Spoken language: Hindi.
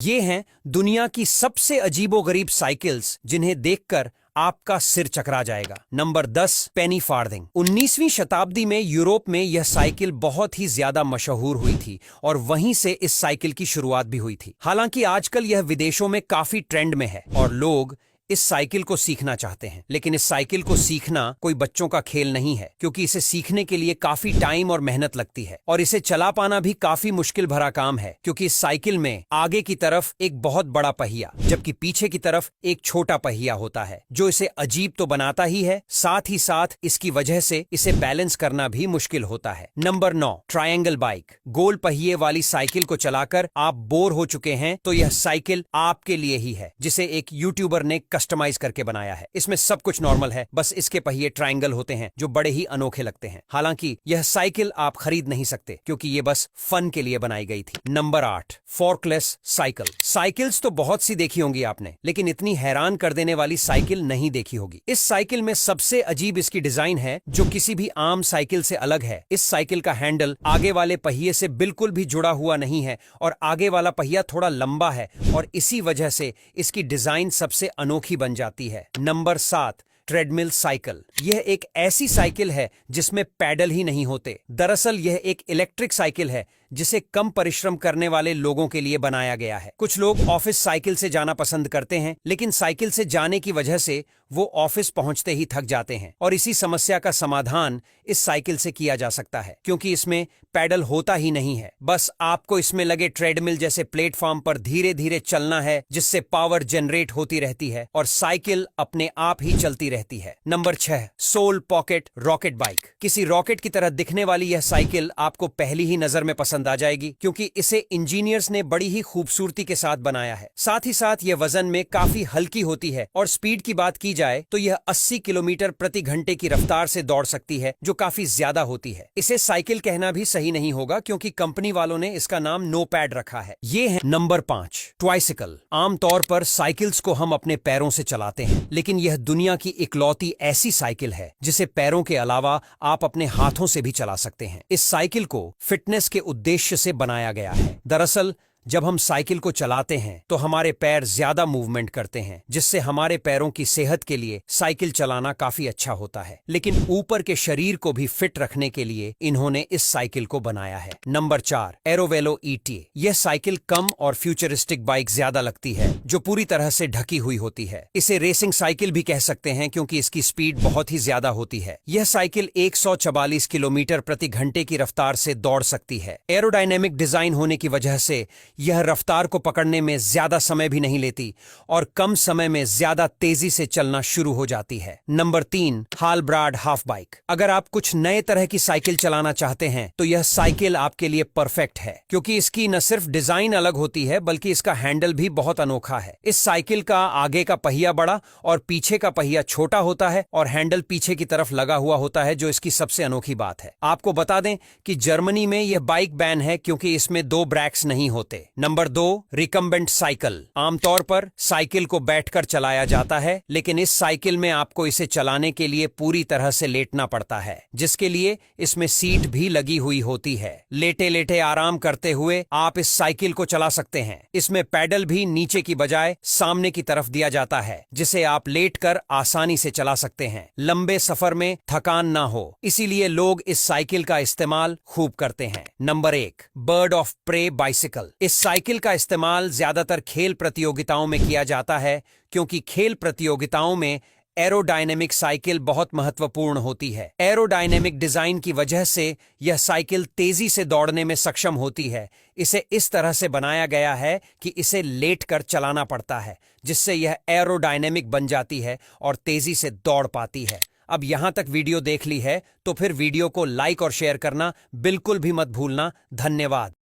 ये हैं दुनिया की सबसे अजीबोगरीब साइकिल्स जिन्हें देखकर आपका सिर चकरा जाएगा। नंबर 10, पेनी फार्थिंग। 19वीं शताब्दी में यूरोप में यह साइकिल बहुत ही ज्यादा मशहूर हुई थी और वहीं से इस साइकिल की शुरुआत भी हुई थी। हालांकि आजकल यह विदेशों में काफी ट्रेंड में है और लोग इस साइकिल को सीखना चाहते हैं, लेकिन इस साइकिल को सीखना कोई बच्चों का खेल नहीं है, क्योंकि इसे सीखने के लिए काफी टाइम और मेहनत लगती है और इसे चला पाना भी काफी मुश्किल भरा काम है, क्योंकि इस साइकिल में आगे की तरफ एक बहुत बड़ा पहिया जबकि पीछे की तरफ एक छोटा पहिया होता है, जो इसे अजीब तो बनाता ही है, साथ ही साथ इसकी वजह से इसे बैलेंस करना भी मुश्किल होता है। Number 9, triangle bike. गोल पहिए वाली साइकिल को चलाकर आप बोर हो चुके हैं तो यह साइकिल आपके लिए ही है, जिसे एक यूट्यूबर ने कस्टमाइज करके बनाया है। इसमें सब कुछ नॉर्मल है, बस इसके पहिए ट्रायंगल होते हैं जो बड़े ही अनोखे लगते हैं। हालांकि यह साइकिल आप खरीद नहीं सकते, क्योंकि ये बस फन के लिए बनाई गई थी। Number 8, फोर्कलेस cycle. साइकिल्स तो बहुत सी देखी होंगी आपने, लेकिन इतनी हैरान कर देने वाली साइकिल नहीं देखी होगी। इस साइकिल में सबसे अजीब इसकी डिजाइन है, जो किसी भी आम साइकिल से अलग है। इस साइकिल का हैंडल आगे वाले पहिए से बिल्कुल भी जुड़ा हुआ नहीं है और आगे वाला पहिया थोड़ा लंबा है और इसी वजह से इसकी डिजाइन सबसे अनोखी बन जाती है। Number 7, treadmill cycle. यह एक ऐसी साइकिल है जिसमें पैडल ही नहीं होते। दरअसल यह एक इलेक्ट्रिक साइकिल है जिसे कम परिश्रम करने वाले लोगों के लिए बनाया गया है। कुछ लोग ऑफिस साइकिल से जाना पसंद करते हैं, लेकिन साइकिल से जाने की वजह से वो ऑफिस पहुंचते ही थक जाते हैं और इसी समस्या का समाधान इस साइकिल से किया जा सकता है, क्योंकि इसमें पैडल होता ही नहीं है। बस आपको इसमें लगे ट्रेडमिल जैसे प्लेटफॉर्म पर धीरे धीरे चलना है, जिससे पावर जनरेट होती रहती है और साइकिल अपने आप ही चलती रहती है। Number 6, soul pocket rocket bike. किसी रॉकेट की तरह दिखने वाली यह साइकिल आपको पहली ही नजर में पसंद आ जाएगी, क्योंकि इसे इंजीनियर्स ने बड़ी ही खूबसूरती के साथ बनाया है। साथ ही साथ यह वजन में काफी हल्की होती है और स्पीड की बात की जाए तो यह 80 किलोमीटर प्रति घंटे की रफ्तार से दौड़ सकती है, जो काफी ज्यादा होती है। इसे साइकिल कहना भी सही नहीं होगा, क्योंकि कंपनी वालों ने इसका नाम नो पैड रखा है। ये है नंबर 5, ट्राइसिकल। आमतौर पर साइकिल्स को हम अपने पैरों से चलाते हैं, लेकिन यह दुनिया की इकलौती ऐसी साइकिल है जिसे पैरों के अलावा आप अपने हाथों से भी चला सकते हैं। इस साइकिल को फिटनेस के उद्देश्य से बनाया गया है। दरअसल जब हम साइकिल को चलाते हैं तो हमारे पैर ज्यादा मूवमेंट करते हैं, जिससे हमारे पैरों की सेहत के लिए साइकिल चलाना काफी अच्छा होता है। लेकिन ऊपर के शरीर को भी फिट रखने के लिए इन्होंने इस साइकिल को बनाया है। Number 4, एरोवेलो ETA। यह साइकिल कम और फ्यूचरिस्टिक बाइक ज्यादा लगती है, जो पूरी तरह से ढकी हुई होती है। इसे रेसिंग साइकिल भी कह सकते हैं, क्योंकि इसकी स्पीड बहुत ही ज्यादा होती है। यह साइकिल 144 किलोमीटर प्रति घंटे की रफ्तार से दौड़ सकती है। एरोडायनेमिक डिजाइन होने की वजह से यह रफ्तार को पकड़ने में ज्यादा समय भी नहीं लेती और कम समय में ज्यादा तेजी से चलना शुरू हो जाती है। नंबर 3, हालब्राड हाफ बाइक। अगर आप कुछ नए तरह की साइकिल चलाना चाहते हैं तो यह साइकिल आपके लिए परफेक्ट है, क्योंकि इसकी न सिर्फ डिजाइन अलग होती है, बल्कि इसका हैंडल भी बहुत अनोखा है। इस साइकिल का आगे का पहिया बड़ा और पीछे का पहिया छोटा होता है और हैंडल पीछे की तरफ लगा हुआ होता है, जो इसकी सबसे अनोखी बात है। आपको बता दें कि जर्मनी में यह बाइक बैन है, क्योंकि इसमें 2 ब्रेक्स नहीं होते। Number 2, recumbent cycle. आमतौर पर साइकिल को बैठकर चलाया जाता है, लेकिन इस साइकिल में आपको इसे चलाने के लिए पूरी तरह से लेटना पड़ता है, जिसके लिए इसमें सीट भी लगी हुई होती है। लेटे लेटे आराम करते हुए आप इस साइकिल को चला सकते हैं। इसमें पैडल भी नीचे की बजाय सामने की तरफ दिया जाता है, जिसे आप लेटकर आसानी से चला सकते हैं। लंबे सफर में थकान ना हो, इसीलिए लोग इस साइकिल का इस्तेमाल खूब करते हैं। Number 1, bird of prey bicycle. इस साइकिल का इस्तेमाल ज्यादातर खेल प्रतियोगिताओं में किया जाता है, क्योंकि खेल प्रतियोगिताओं में एरोडायनेमिक साइकिल बहुत महत्वपूर्ण होती है। एरोडायनेमिक डिजाइन की वजह से यह साइकिल तेजी से दौड़ने में सक्षम होती है। इसे इस तरह से बनाया गया है कि इसे लेटकर चलाना पड़ता है, जिससे यह एरोडायनेमिक बन जाती है और तेजी से दौड़ पाती है। अब यहां तक वीडियो देख ली है तो फिर वीडियो को लाइक और शेयर करना बिल्कुल भी मत भूलना। धन्यवाद।